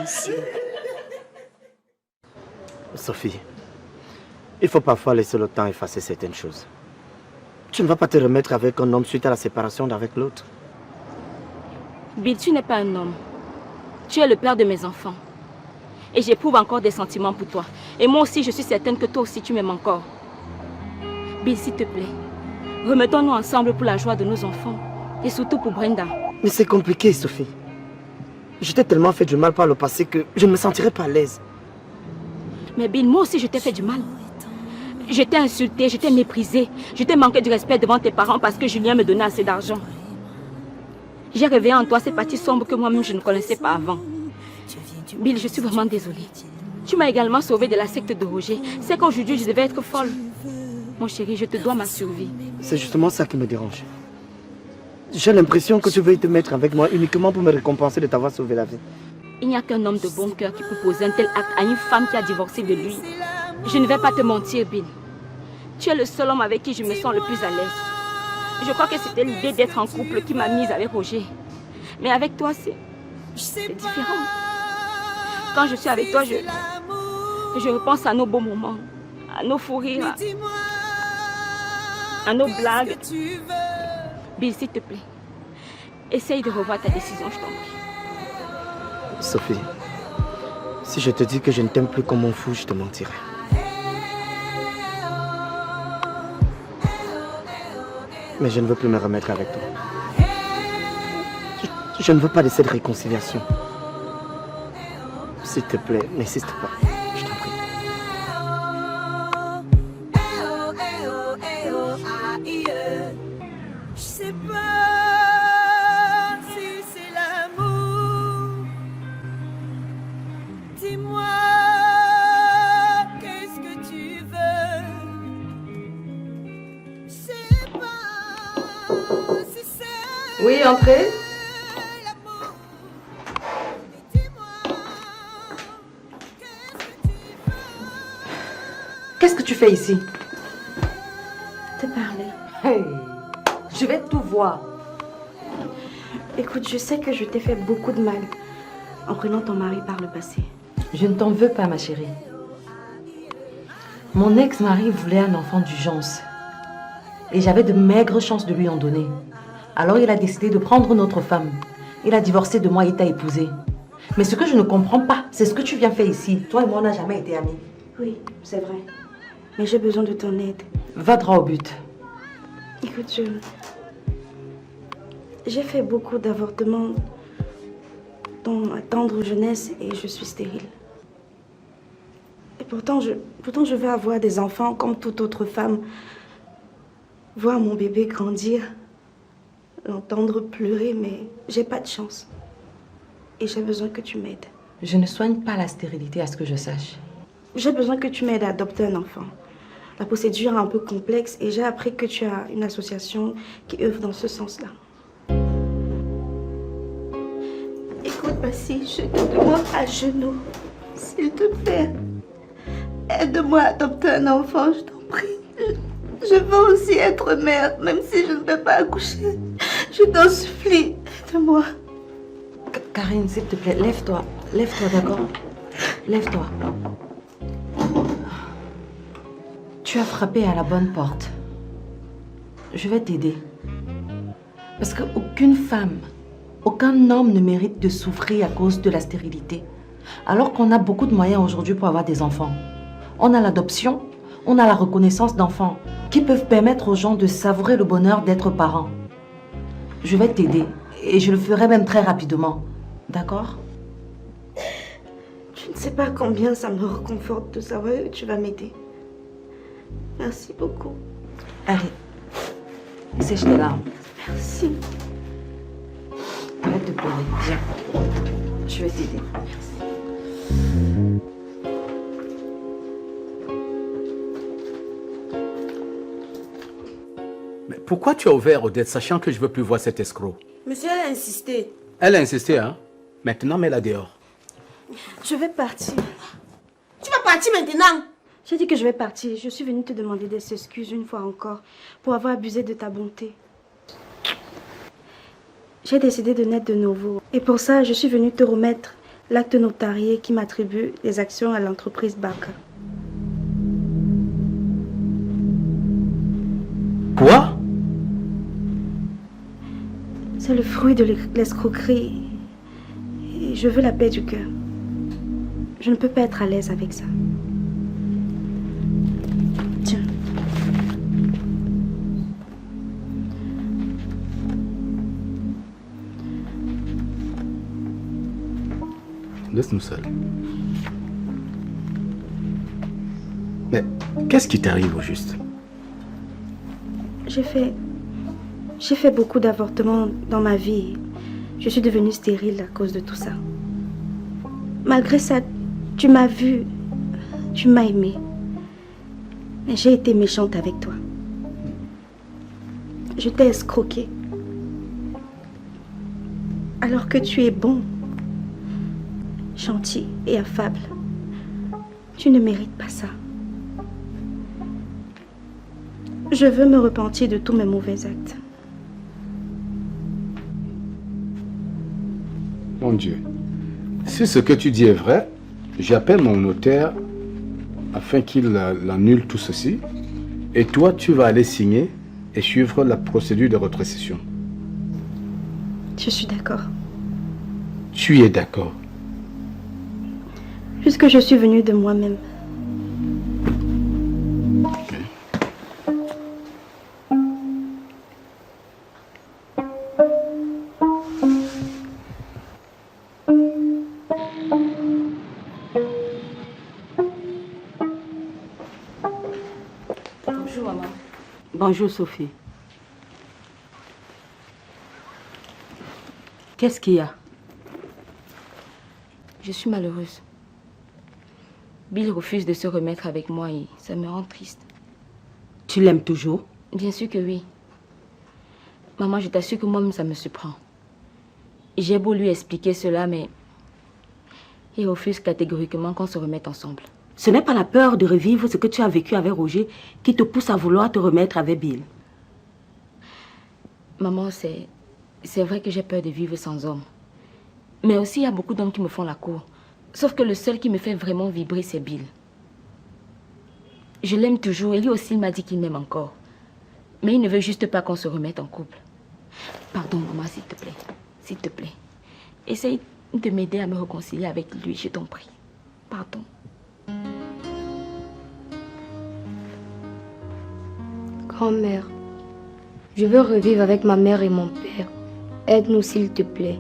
Merci. Sophie, il faut parfois laisser le temps effacer certaines choses. Tu ne vas pas te remettre avec un homme suite à la séparation d'avec l'autre. Bill, tu n'es pas un homme. Tu es le père de mes enfants. Et j'éprouve encore des sentiments pour toi. Et moi aussi, je suis certaine que toi aussi, tu m'aimes encore. Bill, s'il te plaît, remettons-nous ensemble pour la joie de nos enfants. Et surtout pour Brenda. Mais c'est compliqué, Sophie. Je t'ai tellement fait du mal par le passé que je ne me sentirais pas à l'aise. Mais Bill, moi aussi, je t'ai fait du mal. Je t'ai insulté, je t'ai méprisé. Je t'ai manqué du respect devant tes parents parce que Julien me donnait assez d'argent. J'ai réveillé en toi ces parties sombres que moi-même je ne connaissais pas avant. Bill, je suis vraiment désolée. Tu m'as également sauvé de la secte de Roger. C'est qu'aujourd'hui, je devais être folle. Mon chéri, je te dois ma survie. C'est justement ça qui me dérange. J'ai l'impression que tu veux te mettre avec moi uniquement pour me récompenser de t'avoir sauvé la vie. Il n'y a qu'un homme de bon cœur qui peut poser un tel acte à une femme qui a divorcé de lui. Je ne vais pas te mentir, Bill. Tu es le seul homme avec qui je me sens le plus à l'aise. Je crois que c'était l'idée d'être en couple qui m'a mise avec Roger. Mais avec toi, c'est différent. Quand je suis avec toi, je repense à nos beaux moments, à nos fous rires, à nos blagues. Bill, s'il te plaît, essaye de revoir ta décision, je t'en prie. Sophie, si je te dis que je ne t'aime plus comme mon fou, je te mentirai. Mais je ne veux plus me remettre avec toi. Je ne veux pas de cette réconciliation. S'il te plaît, n'insiste pas. Je t'en prie. Je sais pas si c'est l'amour. Dis-moi, qu'est-ce que tu veux? Je sais pas si c'est... Oui, entrez. Qu'est-ce que tu fais ici? Te parler. Hey, je vais tout voir. Écoute, je sais que je t'ai fait beaucoup de mal en prenant ton mari par le passé. Je ne t'en veux pas, ma chérie. Mon ex-mari voulait un enfant d'urgence. Et j'avais de maigres chances de lui en donner. Alors il a décidé de prendre notre femme. Il a divorcé de moi et t'a épousée. Mais ce que je ne comprends pas, c'est ce que tu viens faire ici. Toi et moi, on n'a jamais été amis. Oui, c'est vrai. Mais j'ai besoin de ton aide. Va droit au but. Écoute, j'ai fait beaucoup d'avortements dans ma tendre jeunesse et je suis stérile. Et pourtant je veux avoir des enfants comme toute autre femme. Voir mon bébé grandir, l'entendre pleurer, mais j'ai pas de chance. Et j'ai besoin que tu m'aides. Je ne soigne pas la stérilité à ce que je sache. J'ai besoin que tu m'aides à adopter un enfant. La procédure est un peu complexe et j'ai appris que tu as une association qui œuvre dans ce sens-là. Écoute, Bassi, je te demande à genoux, s'il te plaît. Aide-moi à adopter un enfant, je t'en prie. Je veux aussi être mère, même si je ne peux pas accoucher. Je t'en supplie, aide-moi. Karine, s'il te plaît, lève-toi. Lève-toi, d'accord? Lève-toi. Tu as frappé à la bonne porte. Je vais t'aider. Parce qu'aucune femme, aucun homme ne mérite de souffrir à cause de la stérilité. Alors qu'on a beaucoup de moyens aujourd'hui pour avoir des enfants. On a l'adoption, on a la reconnaissance d'enfants qui peuvent permettre aux gens de savourer le bonheur d'être parents. Je vais t'aider et je le ferai même très rapidement. D'accord? Je ne sais pas combien ça me réconforte de savoir que tu vas m'aider. Merci beaucoup. Allez, sèche tes larmes. Merci. Arrête de pleurer, viens. Je vais t'aider. Merci. Mais pourquoi tu as ouvert Odette sachant que je ne veux plus voir cet escroc? Monsieur, elle a insisté. Elle a insisté, hein? Maintenant, mets-la dehors. Je vais partir. Tu vas partir maintenant? J'ai dit que je vais partir. Je suis venue te demander des excuses une fois encore pour avoir abusé de ta bonté. J'ai décidé de naître de nouveau. Et pour ça, je suis venue te remettre l'acte notarié qui m'attribue les actions à l'entreprise Baka. Quoi? C'est le fruit de l'escroquerie. Et je veux la paix du cœur. Je ne peux pas être à l'aise avec ça. Tiens. Laisse-nous seuls. Mais qu'est-ce qui t'arrive au juste? J'ai fait beaucoup d'avortements dans ma vie. Je suis devenue stérile à cause de tout ça. Malgré ça, tu m'as vue, tu m'as aimée. Mais j'ai été méchante avec toi. Je t'ai escroqué. Alors que tu es bon, gentil et affable. Tu ne mérites pas ça. Je veux me repentir de tous mes mauvais actes. Mon Dieu, si ce que tu dis est vrai, j'appelle mon notaire afin qu'il annule tout ceci. Et toi, tu vas aller signer et suivre la procédure de rétrocession. Je suis d'accord. Tu es d'accord? Puisque je suis venue de moi-même. Bonjour, maman. Bonjour, Sophie. Qu'est-ce qu'il y a? Je suis malheureuse. Bill refuse de se remettre avec moi et ça me rend triste. Tu l'aimes toujours? Bien sûr que oui. Maman, je t'assure que moi-même, ça me surprend. J'ai beau lui expliquer cela, mais il refuse catégoriquement qu'on se remette ensemble. Ce n'est pas la peur de revivre ce que tu as vécu avec Roger qui te pousse à vouloir te remettre avec Bill. Maman, c'est vrai que j'ai peur de vivre sans homme. Mais aussi, il y a beaucoup d'hommes qui me font la cour. Sauf que le seul qui me fait vraiment vibrer, c'est Bill. Je l'aime toujours et lui aussi, il m'a dit qu'il m'aime encore. Mais il ne veut juste pas qu'on se remette en couple. Pardon, maman, s'il te plaît. S'il te plaît. Essaye de m'aider à me réconcilier avec lui, je t'en prie. Pardon. Grand-mère, je veux revivre avec ma mère et mon père. Aide-nous s'il te plaît.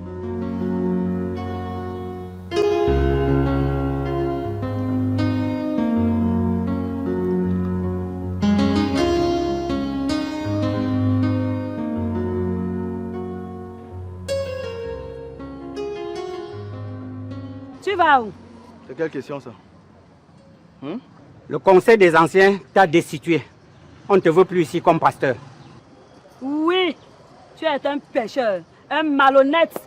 Tu vas où? C'est quelle question ça? Le conseil des anciens t'a destitué. On ne te veut plus ici comme pasteur. Oui, tu es un pécheur, un malhonnête.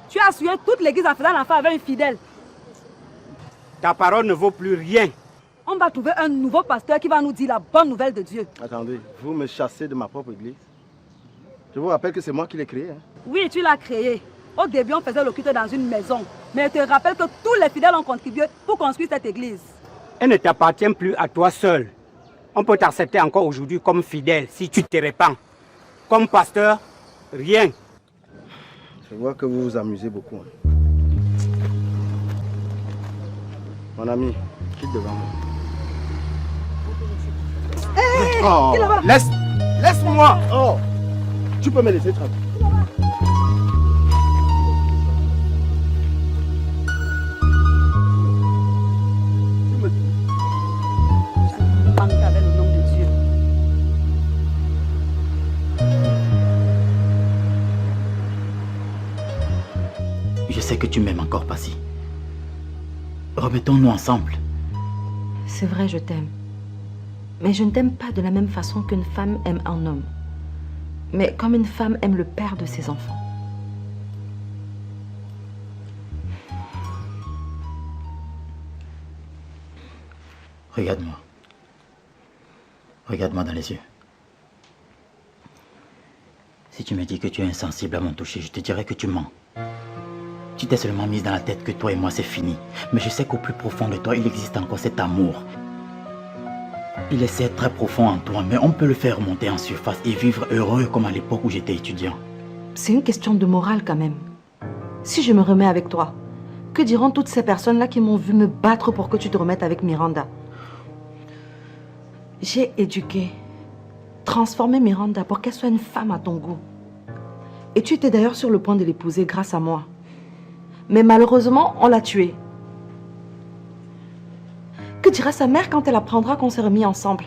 Tu as souillé toute l'église en faisant l'enfant avec un fidèle. Ta parole ne vaut plus rien. On va trouver un nouveau pasteur qui va nous dire la bonne nouvelle de Dieu. Attendez, vous me chassez de ma propre église. Je vous rappelle que c'est moi qui l'ai créée. Oui, tu l'as créé. Au début, on faisait le culte dans une maison. Mais je te rappelle que tous les fidèles ont contribué pour construire cette église. Elle ne t'appartient plus à toi seul. On peut t'accepter encore aujourd'hui comme fidèle si tu te répands. Comme pasteur, rien. Je vois que vous vous amusez beaucoup. Mon ami, quitte devant moi. Laisse-moi. Oh, tu peux me laisser tranquille. Manque avec le nom de Dieu. Je sais que tu m'aimes encore, Passy. Remettons-nous ensemble. C'est vrai, je t'aime. Mais je ne t'aime pas de la même façon qu'une femme aime un homme. Mais comme une femme aime le père de ses enfants. Regarde-moi. Regarde-moi dans les yeux. Si tu me dis que tu es insensible à mon toucher, je te dirais que tu mens. Tu t'es seulement mise dans la tête que toi et moi c'est fini. Mais je sais qu'au plus profond de toi, il existe encore cet amour. Il est certes très profond en toi, mais on peut le faire remonter en surface et vivre heureux comme à l'époque où j'étais étudiant. C'est une question de morale quand même. Si je me remets avec toi, que diront toutes ces personnes-là qui m'ont vu me battre pour que tu te remettes avec Miranda? J'ai éduqué, transformé Miranda pour qu'elle soit une femme à ton goût. Et tu étais d'ailleurs sur le point de l'épouser grâce à moi. Mais malheureusement, on l'a tuée. Que dira sa mère quand elle apprendra qu'on s'est remis ensemble?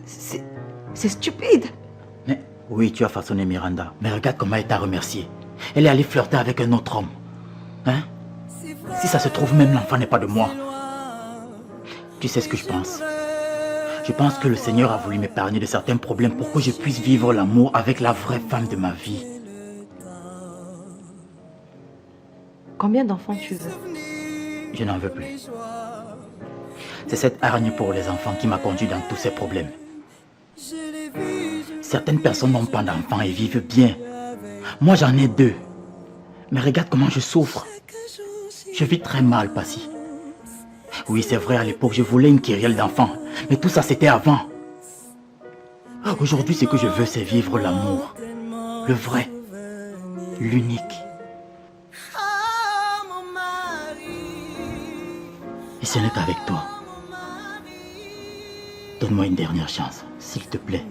C'est stupide. Mais oui, tu as façonné Miranda. Mais regarde comment elle t'a remercié. Elle est allée flirter avec un autre homme. Hein? Si ça se trouve, même l'enfant n'est pas de moi. Tu sais ce que je pense? Je pense que le Seigneur a voulu m'épargner de certains problèmes pour que je puisse vivre l'amour avec la vraie femme de ma vie. Combien d'enfants tu veux? Je n'en veux plus. C'est cette hargne pour les enfants qui m'a conduit dans tous ces problèmes. Certaines personnes n'ont pas d'enfants et vivent bien. Moi, j'en ai 2. Mais regarde comment je souffre. Je vis très mal, Passy. Oui, c'est vrai, à l'époque, je voulais une kyrielle d'enfants. Mais tout ça, c'était avant. Aujourd'hui, ce que je veux, c'est vivre l'amour. Le vrai. L'unique. Et ce n'est qu'avec toi. Donne-moi une dernière chance, s'il te plaît.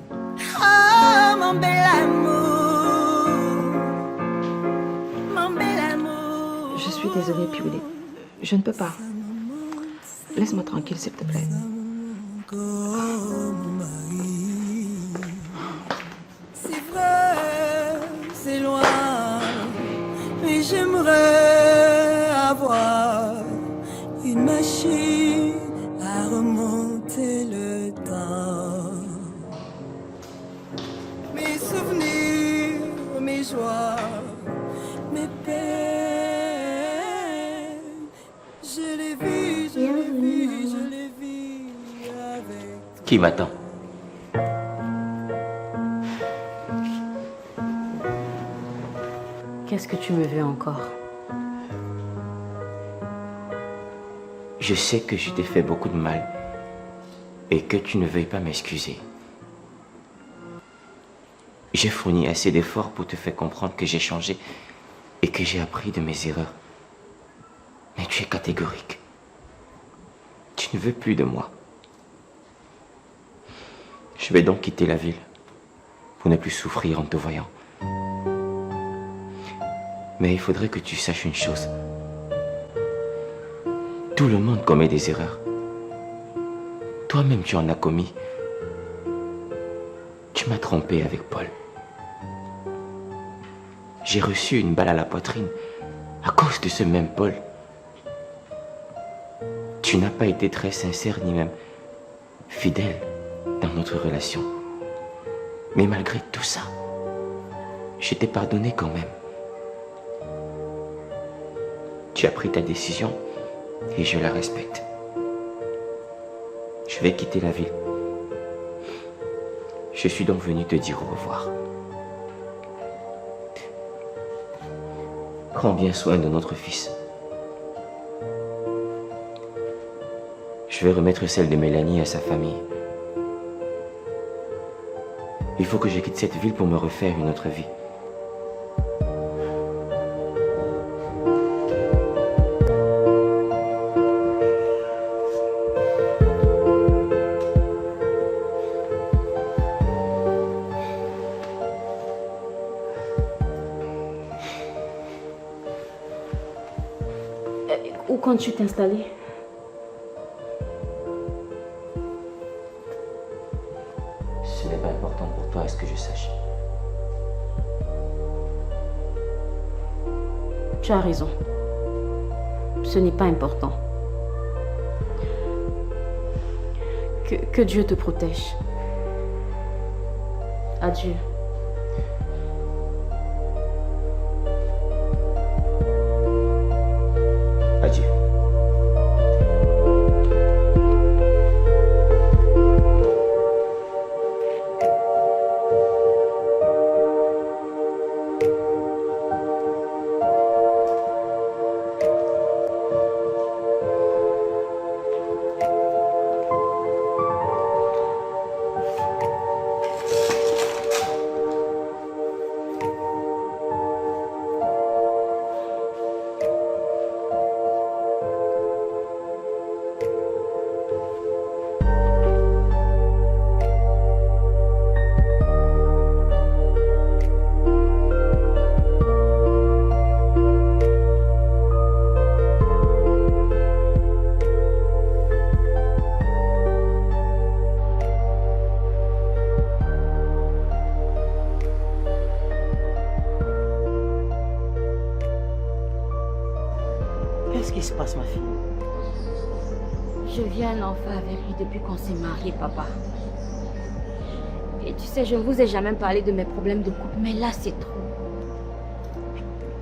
Oh, mon bel amour. Mon bel amour. Je suis désolée, Pioli. Je ne peux pas. Laisse-moi tranquille, s'il te plaît. C'est vrai, c'est loin, mais j'aimerais avoir une machine à remonter le temps. Mes souvenirs, mes joies, mes peines, je les vis, je les vis, je les vis avec. Qui m'attend? Qu'est-ce que tu me veux encore? Je sais que je t'ai fait beaucoup de mal et que tu ne veuilles pas m'excuser. J'ai fourni assez d'efforts pour te faire comprendre que j'ai changé et que j'ai appris de mes erreurs. Mais tu es catégorique. Tu ne veux plus de moi. Je vais donc quitter la ville pour ne plus souffrir en te voyant. Mais il faudrait que tu saches une chose. Tout le monde commet des erreurs. Toi-même, tu en as commis. Tu m'as trompé avec Paul. J'ai reçu une balle à la poitrine à cause de ce même Paul. Tu n'as pas été très sincère ni même fidèle dans notre relation. Mais malgré tout ça, je t'ai pardonné quand même. Tu as pris ta décision et je la respecte. Je vais quitter la ville. Je suis donc venu te dire au revoir. Prends bien soin de notre fils. Je vais remettre celle de Mélanie à sa famille. Il faut que je quitte cette ville pour me refaire une autre vie. Où comptes-tu t'installer? Ce n'est pas important pour toi, est-ce que je sache? Tu as raison. Ce n'est pas important. Que Dieu te protège. Adieu. Adieu. Qu'est-ce qui se passe, ma fille? Je vis un enfant avec lui depuis qu'on s'est mariés, papa. Et tu sais, je ne vous ai jamais parlé de mes problèmes de couple, mais là, c'est trop.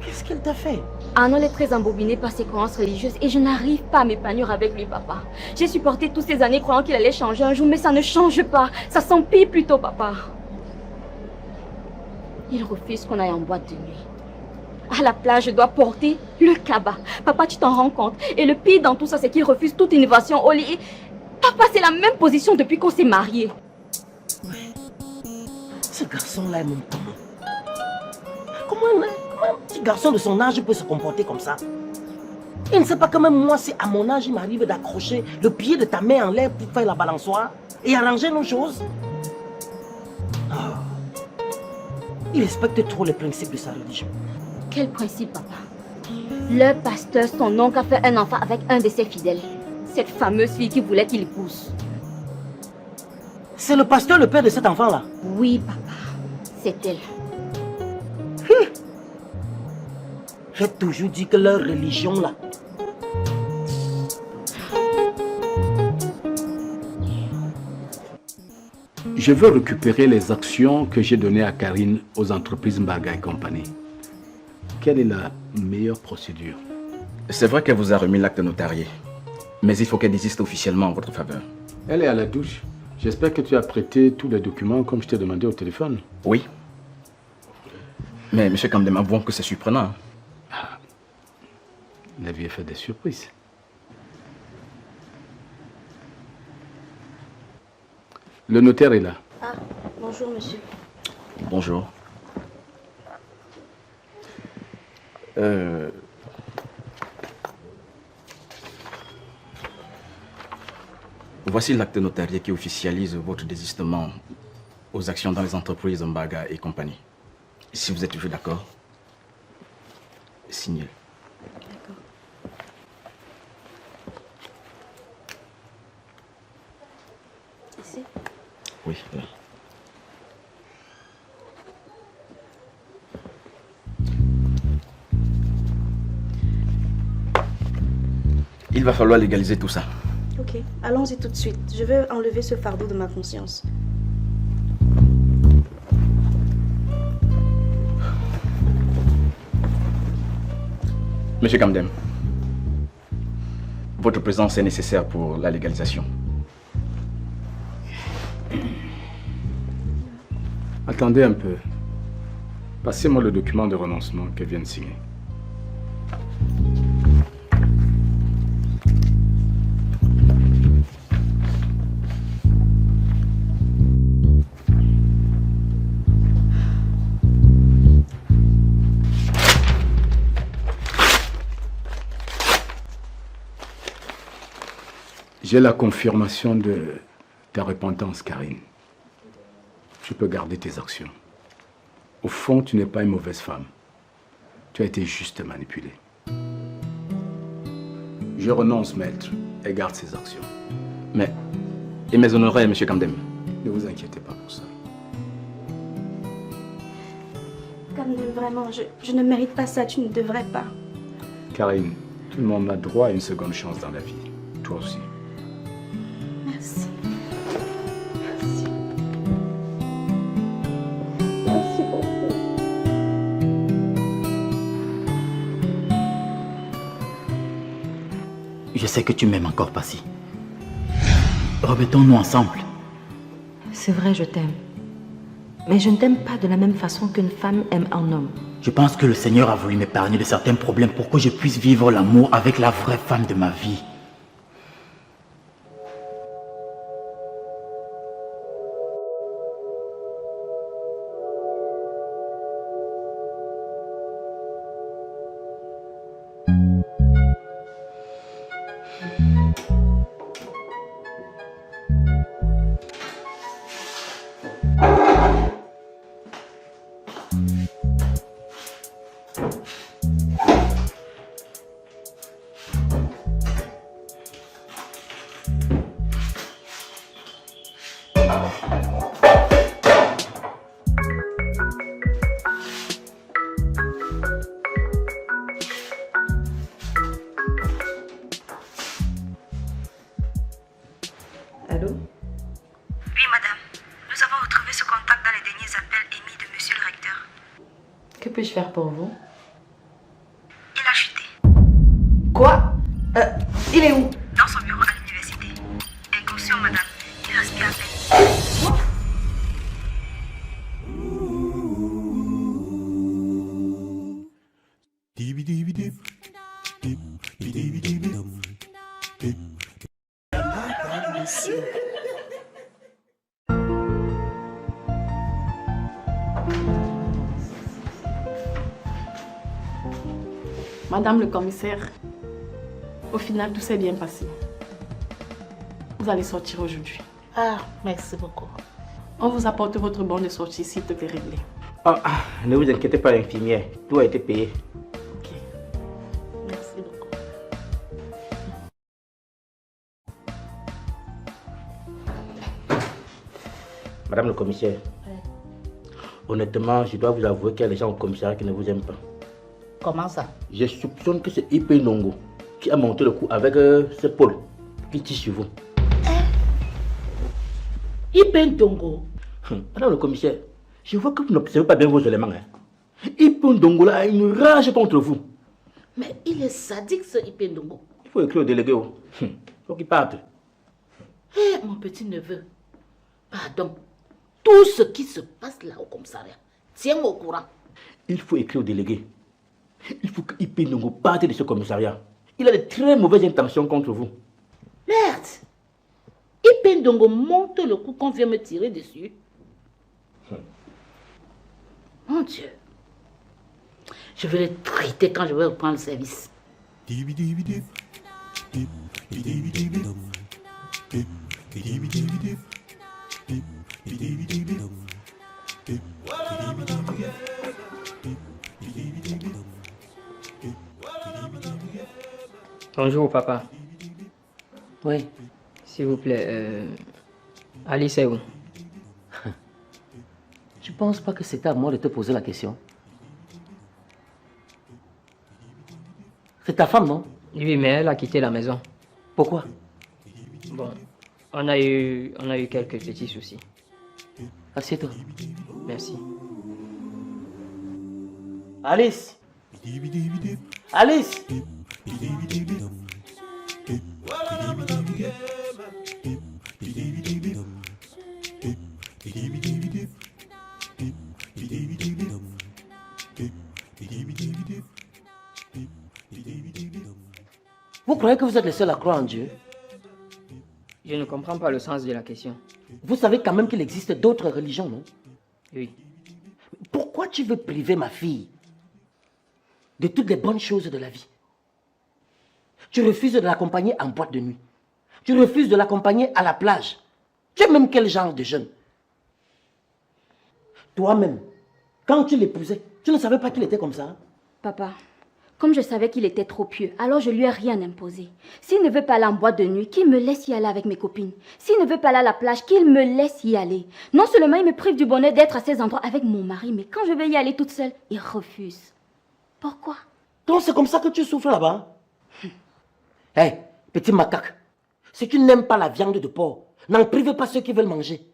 Qu'est-ce qu'elle t'a fait? Arnold est très embobiné par ses croyances religieuses et je n'arrive pas à m'épanouir avec lui, papa. J'ai supporté toutes ces années croyant qu'il allait changer un jour, mais ça ne change pas. Ça s'empire plutôt, papa. Il refuse qu'on aille en boîte de nuit. À la plage, je dois porter le cabas. Papa, tu t'en rends compte. Et le pire dans tout ça, c'est qu'il refuse toute innovation au lit. Papa, c'est la même position depuis qu'on s'est mariés. Ce garçon-là est mon temps. Comment un petit garçon de son âge peut se comporter comme ça? Il ne sait pas quand même moi si à mon âge il m'arrive d'accrocher le pied de ta main en l'air pour faire la balançoire et arranger nos choses. Oh. Il respecte trop les principes de sa religion. Quel principe, papa? Le pasteur, son oncle, a fait un enfant avec un de ses fidèles. Cette fameuse fille qui voulait qu'il épouse. C'est le pasteur le père de cet enfant-là? Oui, papa. C'est elle. J'ai toujours dit que leur religion, là... Je veux récupérer les actions que j'ai données à Karine aux entreprises Mbaga et compagnie. Quelle est la meilleure procédure? C'est vrai qu'elle vous a remis l'acte notarié, mais il faut qu'elle désiste officiellement en votre faveur. Elle est à la douche. J'espère que tu as prêté tous les documents comme je t'ai demandé au téléphone. Oui. Mais M. Kamdem, avouons que c'est surprenant. La vie est faite des surprises. Le notaire est là. Ah, bonjour, monsieur. Bonjour. Voici l'acte notarié qui officialise votre désistement aux actions dans les entreprises Mbaga et compagnie. Si vous êtes toujours d'accord, signez-le. D'accord. Ici? Oui, là. Il va falloir légaliser tout ça. Ok, allons-y tout de suite. Je veux enlever ce fardeau de ma conscience. Monsieur Kamdem, votre présence est nécessaire pour la légalisation. Attendez un peu. Passez-moi le document de renoncement qu'elle vient de signer. J'ai la confirmation de ta repentance, Karine. Tu peux garder tes actions. Au fond, tu n'es pas une mauvaise femme. Tu as été juste manipulée. Je renonce, maître, et garde ces actions. Mais, et mes honoraires, monsieur Kamdem? Ne vous inquiétez pas pour ça. Kamdem, vraiment, je ne mérite pas ça. Tu ne devrais pas. Karine, tout le monde a droit à une seconde chance dans la vie. Toi aussi. Merci. Merci. Merci beaucoup. Je sais que tu m'aimes encore, Passy. Remettons-nous ensemble. C'est vrai, je t'aime. Mais je ne t'aime pas de la même façon qu'une femme aime un homme. Je pense que le Seigneur a voulu m'épargner de certains problèmes pour que je puisse vivre l'amour avec la vraie femme de ma vie. puis-je faire pour vous? Il a chuté. Quoi? Il est où? Dans son bureau à l'université. Inconscient, madame. Il respire à peine. Madame le commissaire, au final, tout s'est bien passé. Vous allez sortir aujourd'hui. Ah, merci beaucoup. On vous apporte votre bon de sortie si tout est réglé. Ne vous inquiétez pas, infirmière. Tout a été payé. Ok. Merci beaucoup. Madame le commissaire, honnêtement, je dois vous avouer qu'il y a des gens au commissariat qui ne vous aiment pas. Comment ça? Je soupçonne que c'est IP Ndongo qui a monté le coup avec ce Paul qui tire sur vous. IP Ndongo? Madame le commissaire, je vois que vous n'observez pas bien vos éléments. IP Ndongo là a une rage contre vous. Mais il est sadique ce IP Ndongo. Il faut écrire au délégué. Il faut qu'il parte. Hé, mon petit neveu. Pardon. Tout ce qui se passe là au commissariat, tiens-moi au courant. Il faut écrire au délégué. Il faut que IP Ndongo parte de ce commissariat. Il a de très mauvaises intentions contre vous. Merde! IP Ndongo monte le coup qu'on vient me tirer dessus. Mon Dieu. Je vais les traiter quand je vais reprendre le service. Bonjour, papa. Oui. S'il vous plaît, Alice est où? Tu penses pas que c'était à moi de te poser la question? C'est ta femme, non? Oui, mais elle a quitté la maison. Pourquoi? Bon, on a eu quelques petits soucis. Assieds-toi. Merci. Alice! Alice! Vous croyez que vous êtes le seul à croire en Dieu? Je ne comprends pas le sens de la question. Vous savez quand même qu'il existe d'autres religions, non? Oui. Pourquoi tu veux priver ma fille de toutes les bonnes choses de la vie? Tu refuses de l'accompagner en boîte de nuit. Tu refuses de l'accompagner à la plage. Tu es même quel genre de jeune? Toi-même, quand tu l'épousais, tu ne savais pas qu'il était comme ça? Papa, comme je savais qu'il était trop pieux, alors je lui ai rien imposé. S'il ne veut pas aller en boîte de nuit, qu'il me laisse y aller avec mes copines. S'il ne veut pas aller à la plage, qu'il me laisse y aller. Non seulement il me prive du bonheur d'être à ces endroits avec mon mari, mais quand je vais y aller toute seule, il refuse. Pourquoi? Donc c'est comme ça que tu souffres là-bas? Hé, petit macaque, si tu n'aimes pas la viande de porc, n'en prive pas ceux qui veulent manger.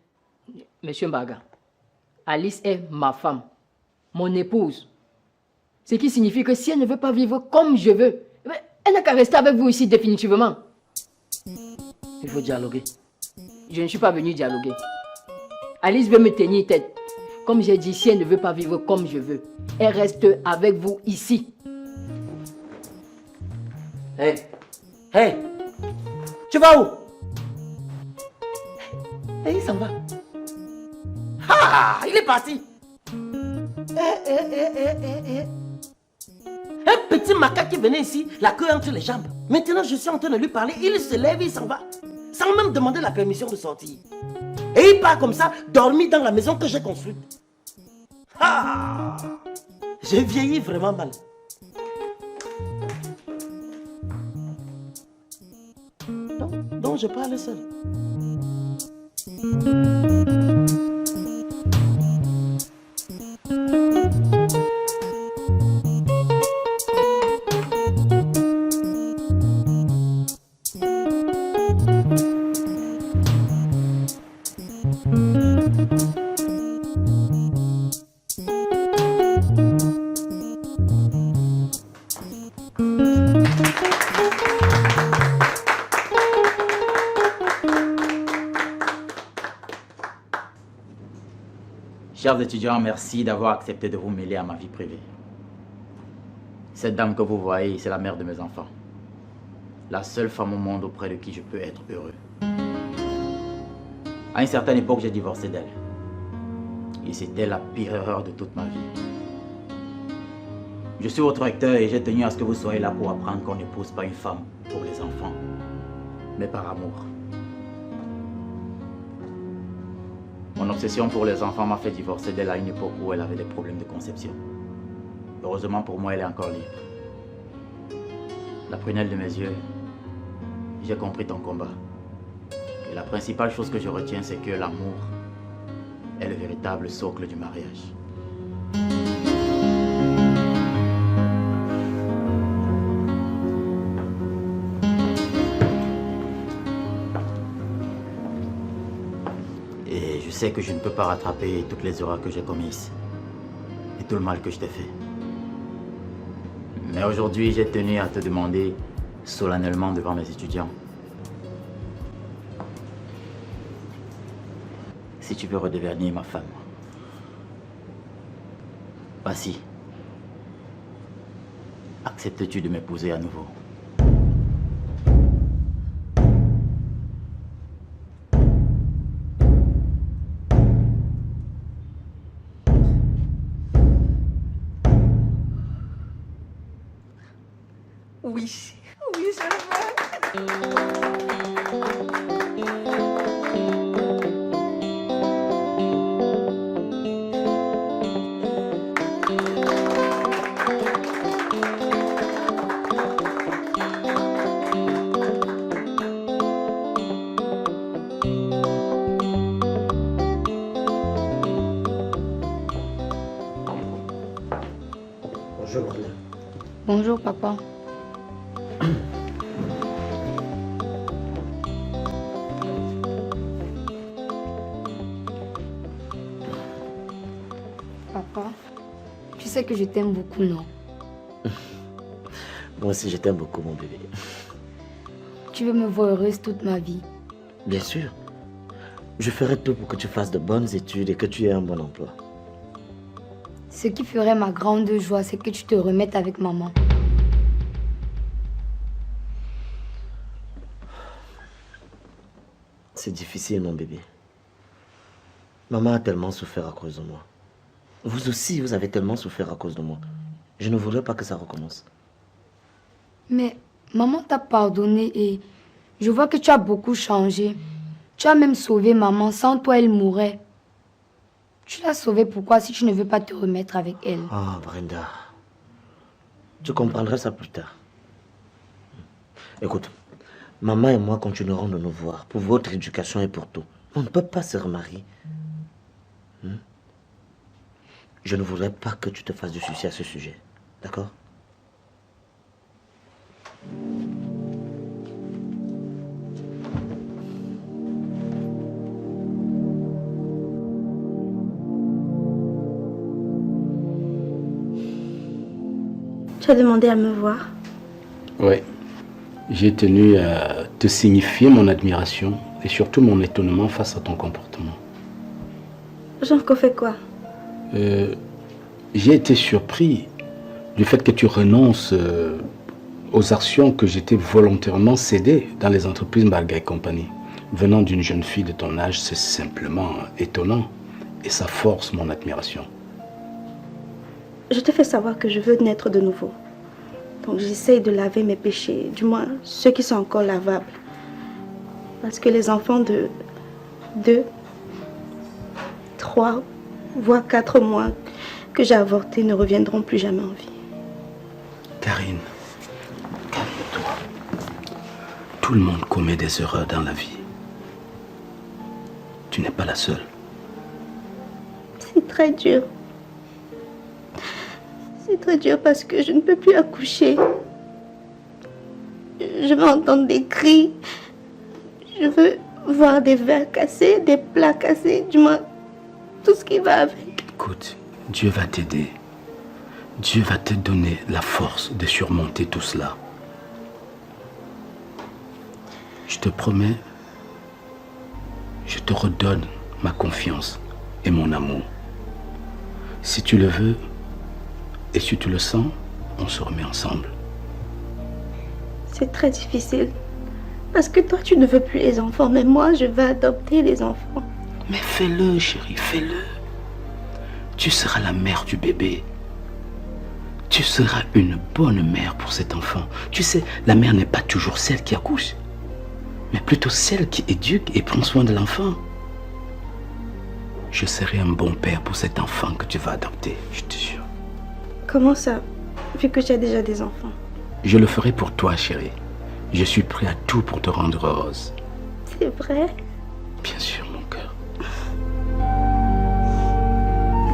Monsieur Mbaga, Alice est ma femme, mon épouse. Ce qui signifie que si elle ne veut pas vivre comme je veux, elle n'a qu'à rester avec vous ici définitivement. Il faut dialoguer. Je ne suis pas venu dialoguer. Alice veut me tenir tête. Comme j'ai dit, si elle ne veut pas vivre comme je veux, elle reste avec vous ici. Hé, hé, tu vas où? Hé, il s'en va. Ah, il est parti. Un petit macaque qui venait ici, la queue entre les jambes. Maintenant, je suis en train de lui parler, il se lève, il s'en va. Sans même demander la permission de sortir. Et il part comme ça, dormir dans la maison que j'ai construite. Ah, j'ai vieilli vraiment mal. Donc je parle seul. Chers étudiants, merci d'avoir accepté de vous mêler à ma vie privée. Cette dame que vous voyez, c'est la mère de mes enfants. La seule femme au monde auprès de qui je peux être heureux. À une certaine époque, j'ai divorcé d'elle. Et c'était la pire erreur de toute ma vie. Je suis votre recteur et j'ai tenu à ce que vous soyez là pour apprendre qu'on n'épouse pas une femme pour les enfants, mais par amour. Mon obsession pour les enfants m'a fait divorcer d'elle à une époque où elle avait des problèmes de conception. Heureusement pour moi, elle est encore libre. La prunelle de mes yeux, j'ai compris ton combat. Et la principale chose que je retiens, c'est que l'amour est le véritable socle du mariage. Et je sais que je ne peux pas rattraper toutes les erreurs que j'ai commises et tout le mal que je t'ai fait. Mais aujourd'hui, j'ai tenu à te demander solennellement devant mes étudiants si tu veux redevenir ma femme. Voici. Acceptes-tu de m'épouser à nouveau? Oui, oui, je le veux. Bonjour, Brenda. Bonjour, papa. Papa, tu sais que je t'aime beaucoup, non? Moi aussi, je t'aime beaucoup, mon bébé. Tu veux me voir heureuse toute ma vie? Bien sûr. Je ferai tout pour que tu fasses de bonnes études et que tu aies un bon emploi. Ce qui ferait ma grande joie, c'est que tu te remettes avec maman. C'est difficile, mon bébé. Maman a tellement souffert à cause de moi. Vous aussi, vous avez tellement souffert à cause de moi. Je ne voudrais pas que ça recommence. Mais maman t'a pardonné et je vois que tu as beaucoup changé. Tu as même sauvé maman. Sans toi, elle mourrait. Tu l'as sauvée pourquoi si tu ne veux pas te remettre avec elle? Ah, Brenda. Tu comprendras ça plus tard. Écoute, maman et moi continuerons de nous voir pour votre éducation et pour tout. On ne peut pas se remarier. Je ne voudrais pas que tu te fasses de soucis à ce sujet. D'accord? Tu as demandé à me voir. Oui. J'ai tenu à te signifier mon admiration et surtout mon étonnement face à ton comportement. Genre qu'on fait quoi? J'ai été surpris du fait que tu renonces aux actions que j'étais volontairement cédées dans les entreprises Mbaga et compagnie. Venant d'une jeune fille de ton âge, c'est simplement étonnant et ça force mon admiration. Je te fais savoir que je veux naître de nouveau. Donc j'essaye de laver mes péchés, du moins ceux qui sont encore lavables. Parce que les enfants de 2, 3, voire 4 mois que j'ai avortés ne reviendront plus jamais en vie. Karine, calme-toi. Tout le monde commet des erreurs dans la vie. Tu n'es pas la seule. C'est très dur. C'est très dur parce que je ne peux plus accoucher. Je veux entendre des cris. Je veux voir des verres cassés, des plats cassés, du moins tout ce qui va avec. Écoute, Dieu va t'aider. Dieu va te donner la force de surmonter tout cela. Je te promets, je te redonne ma confiance et mon amour. Si tu le veux et si tu le sens, on se remet ensemble. C'est très difficile. Parce que toi, tu ne veux plus les enfants, mais moi, je veux adopter les enfants. Mais fais-le, chérie, fais-le. Tu seras la mère du bébé. Tu seras une bonne mère pour cet enfant. Tu sais, la mère n'est pas toujours celle qui accouche, mais plutôt celle qui éduque et prend soin de l'enfant. Je serai un bon père pour cet enfant que tu vas adopter, je te jure. Comment ça, vu que tu as déjà des enfants? Je le ferai pour toi, chérie. Je suis prêt à tout pour te rendre heureuse. C'est vrai? Bien sûr, mon cœur.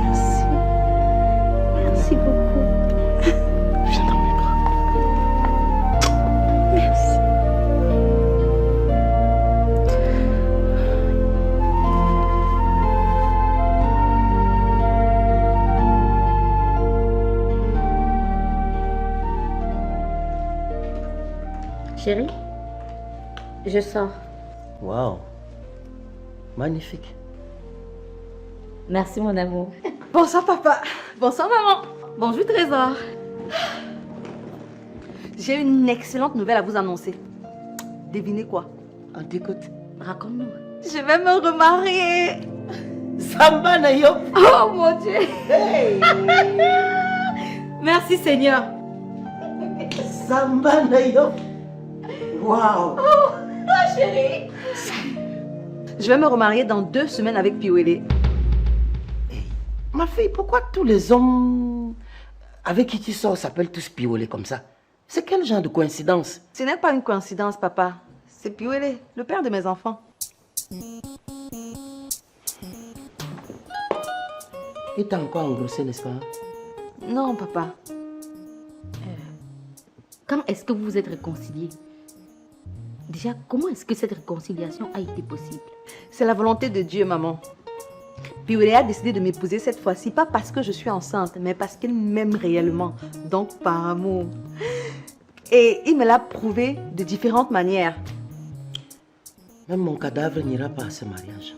Merci. Merci beaucoup. Viens dans mes bras. Merci. Chérie, je sors. Waouh. Magnifique. Merci mon amour. Bonsoir papa. Bonsoir maman. Bonjour Trésor. J'ai une excellente nouvelle à vous annoncer. Devinez quoi? On t'écoute. Raconte-nous. Je vais me remarier. Samba Nayo. Oh mon Dieu. Hey. Merci Seigneur. Samba Nayo. Waouh. Oh, chérie. Je vais me remarier dans 2 semaines avec Piwele. Hey, ma fille, pourquoi tous les hommes avec qui tu sors s'appellent tous Piwele comme ça? C'est quel genre de coïncidence? Ce n'est pas une coïncidence, papa. C'est Piwele, le père de mes enfants. Et t'as encore engrossé, n'est-ce pas? Non, papa. Quand est-ce que vous vous êtes réconciliés? Déjà, comment est-ce que cette réconciliation a été possible? C'est la volonté de Dieu, maman. Piwele a décidé de m'épouser cette fois-ci, pas parce que je suis enceinte, mais parce qu'il m'aime réellement, donc par amour. Et il me l'a prouvé de différentes manières. Même mon cadavre n'ira pas à ce mariage.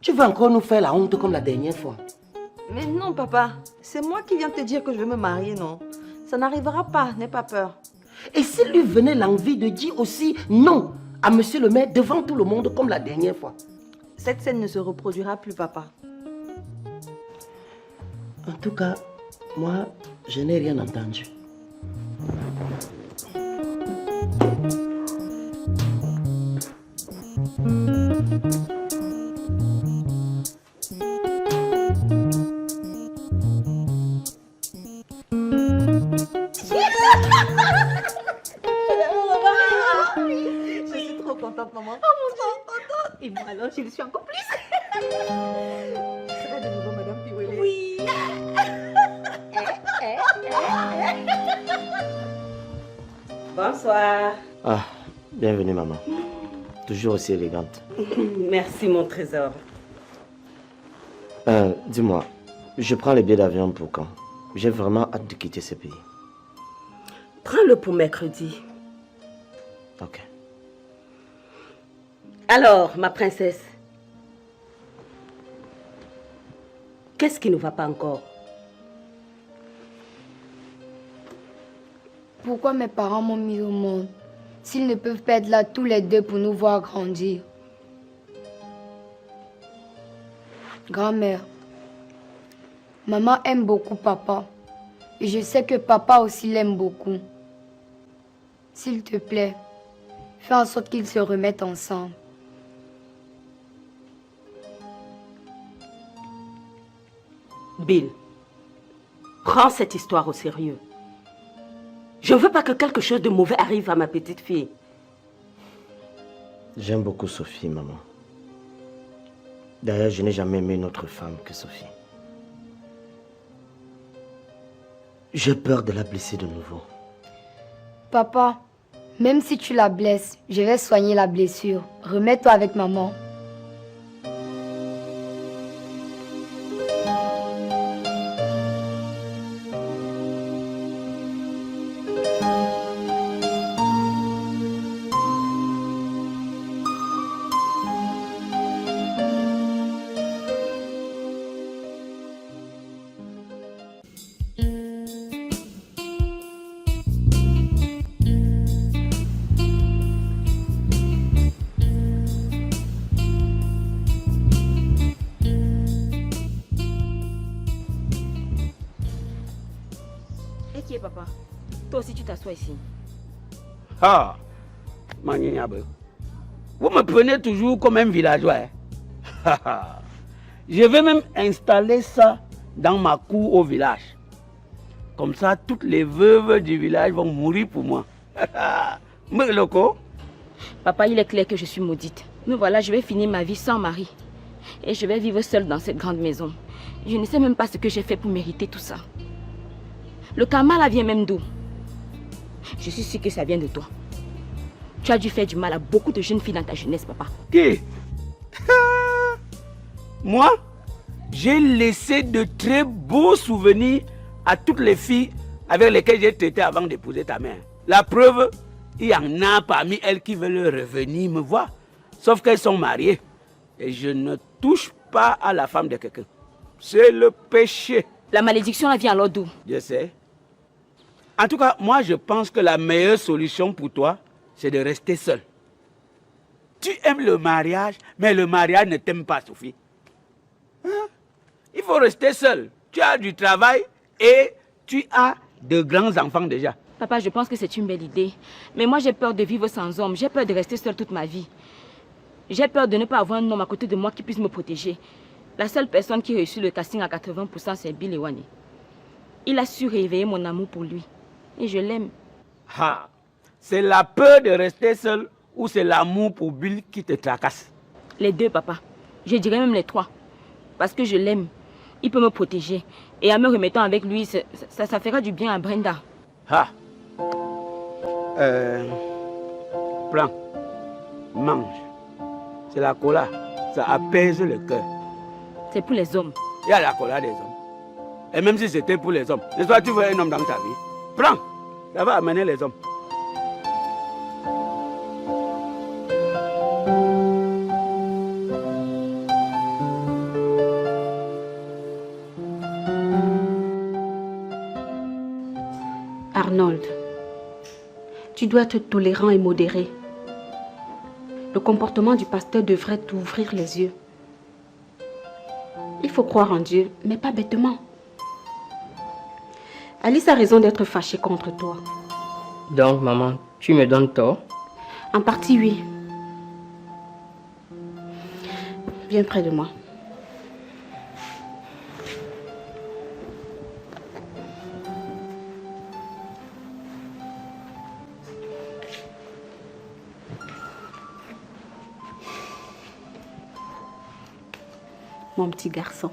Tu veux encore nous faire la honte comme la dernière fois? Mais non, papa. C'est moi qui viens te dire que je veux me marier, non? Ça n'arrivera pas, n'aie pas peur. Et s'il lui venait l'envie de dire aussi non à monsieur le maire devant tout le monde comme la dernière fois? Cette scène ne se reproduira plus, papa. En tout cas, moi, je n'ai rien entendu. Je suis trop contente, maman. Oh mon Dieu, contente. Et moi alors, je le suis encore plus. Tu seras de nouveau Madame Piwele. Oui. Bonsoir. Ah, bienvenue maman. Toujours aussi élégante. Merci mon trésor. Dis-moi, je prends les billets d'avion pour quand? J'ai vraiment hâte de quitter ce pays. Prends-le pour mercredi. Ok. Alors, ma princesse, qu'est-ce qui ne va pas encore? Pourquoi mes parents m'ont mis au monde s'ils ne peuvent pas être là tous les 2 pour nous voir grandir? Grand-mère, maman aime beaucoup papa. Et je sais que papa aussi l'aime beaucoup. S'il te plaît, fais en sorte qu'ils se remettent ensemble. Bill, prends cette histoire au sérieux. Je ne veux pas que quelque chose de mauvais arrive à ma petite fille. J'aime beaucoup Sophie, maman. D'ailleurs, je n'ai jamais aimé une autre femme que Sophie. J'ai peur de la blesser de nouveau. Papa, même si tu la blesses, je vais soigner la blessure. Remets-toi avec maman. Et qui est papa? Toi aussi tu t'assois ici. Ah, Magninyabe. Vous me prenez toujours comme un villageois. Hein? Je vais même installer ça dans ma cour au village. Comme ça, toutes les veuves du village vont mourir pour moi. Loco. Papa, il est clair que je suis maudite. Mais voilà, je vais finir ma vie sans mari. Et je vais vivre seule dans cette grande maison. Je ne sais même pas ce que j'ai fait pour mériter tout ça. Le karma là vient même d'où? Je suis sûre que ça vient de toi. Tu as dû faire du mal à beaucoup de jeunes filles dans ta jeunesse, papa. Qui? Moi, j'ai laissé de très beaux souvenirs à toutes les filles avec lesquelles j'ai traité avant d'épouser ta mère. La preuve, il y en a parmi elles qui veulent revenir me voir. Sauf qu'elles sont mariées. Et je ne touche pas à la femme de quelqu'un. C'est le péché. La malédiction, elle vient alors d'où? Je sais. En tout cas, moi, je pense que la meilleure solution pour toi, c'est de rester seul. Tu aimes le mariage, mais le mariage ne t'aime pas, Sophie. Hein? Il faut rester seul. Tu as du travail et tu as de grands enfants déjà. Papa, je pense que c'est une belle idée. Mais moi, j'ai peur de vivre sans homme. J'ai peur de rester seule toute ma vie. J'ai peur de ne pas avoir un homme à côté de moi qui puisse me protéger. La seule personne qui réussit le casting à 80%, c'est Bill Ewane. Il a su réveiller mon amour pour lui. Et je l'aime. Ah, c'est la peur de rester seul ou c'est l'amour pour Bill qui te tracasse? Les deux, papa. Je dirais même les trois. Parce que je l'aime. Il peut me protéger. Et en me remettant avec lui, ça fera du bien à Brenda. Ah. Prends. Mange. C'est la cola. Ça apaise le cœur. C'est pour les hommes. Il y a la cola des hommes. Et même si c'était pour les hommes, n'est-ce pas, tu veux un homme dans ta vie? Prends. Ça va amener les hommes. Arnold, tu dois être tolérant et modéré. Le comportement du pasteur devrait t'ouvrir les yeux. Il faut croire en Dieu, mais pas bêtement. Alice a raison d'être fâchée contre toi. Donc, maman, tu me donnes tort? En partie, oui. Viens près de moi. Mon petit garçon.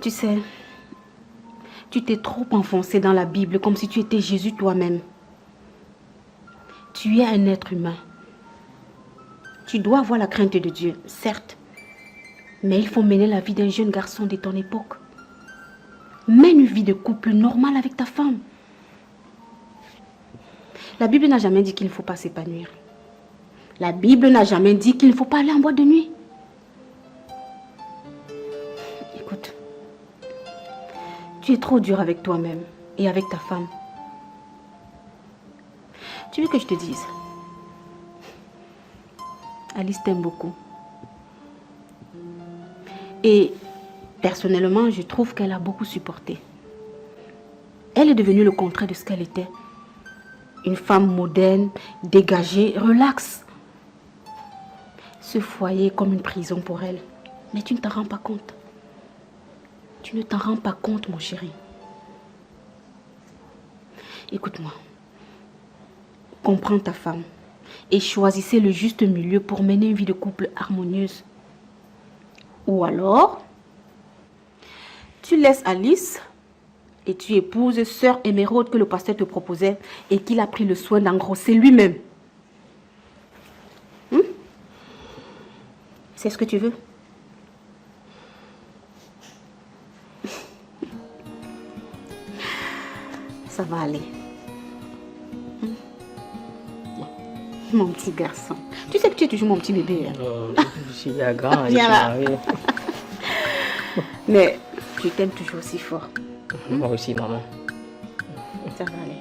Tu sais, tu t'es trop enfoncé dans la Bible comme si tu étais Jésus toi-même. Tu es un être humain. Tu dois avoir la crainte de Dieu, certes. Mais il faut mener la vie d'un jeune garçon de ton époque. Mène une vie de couple normale avec ta femme. La Bible n'a jamais dit qu'il ne faut pas s'épanouir. La Bible n'a jamais dit qu'il ne faut pas aller en boîte de nuit. Écoute, tu es trop dur avec toi-même et avec ta femme. Tu veux que je te dise? Alice t'aime beaucoup. Et personnellement, je trouve qu'elle a beaucoup supporté. Elle est devenue le contraire de ce qu'elle était. Une femme moderne, dégagée, relaxe. Ce foyer est comme une prison pour elle. Mais tu ne t'en rends pas compte. Tu ne t'en rends pas compte, mon chéri. Écoute-moi. Comprends ta femme. Et choisissez le juste milieu pour mener une vie de couple harmonieuse. Ou alors, tu laisses Alice et tu épouses sœur Émeraude que le pasteur te proposait et qu'il a pris le soin d'engrosser lui-même. C'est ce que tu veux? Ça va aller. Mon petit garçon. Tu sais que tu es toujours mon petit bébé. Hein? Je suis bien grand. Viens là. Mais je t'aime toujours aussi fort. Moi aussi, maman. Ça va aller.